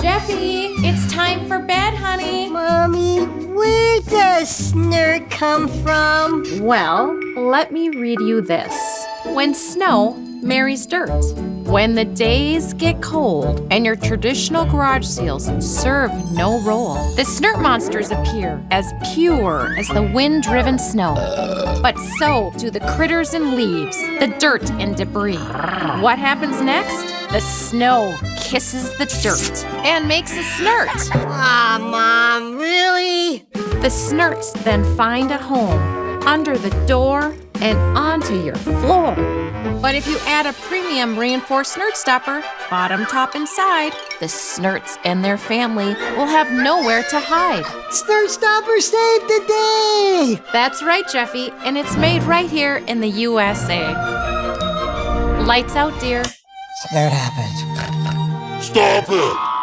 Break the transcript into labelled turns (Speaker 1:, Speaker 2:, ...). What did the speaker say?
Speaker 1: Jeffy, it's time for bed, honey.
Speaker 2: Mommy, where does Snirt come from?
Speaker 1: Well, let me read you this. When snow marries dirt. When the days get cold and your traditional garage seals serve no role, the Snirt monsters appear as pure as the wind-driven snow. But so do the critters and leaves, the dirt and debris. What happens next? The snow kisses the dirt and makes a Snirt.
Speaker 2: Ah, Mom, really?
Speaker 1: The Snirts then find a home under the door and onto your floor. But if you add a premium reinforced Snirt stopper, bottom, top, and side, the Snirts and their family will have nowhere to hide.
Speaker 2: Snirt Stopper saved the day!
Speaker 1: That's right, Jeffy, and it's made right here in the USA. Lights out, dear.
Speaker 2: Snirt happened.
Speaker 3: Stop it!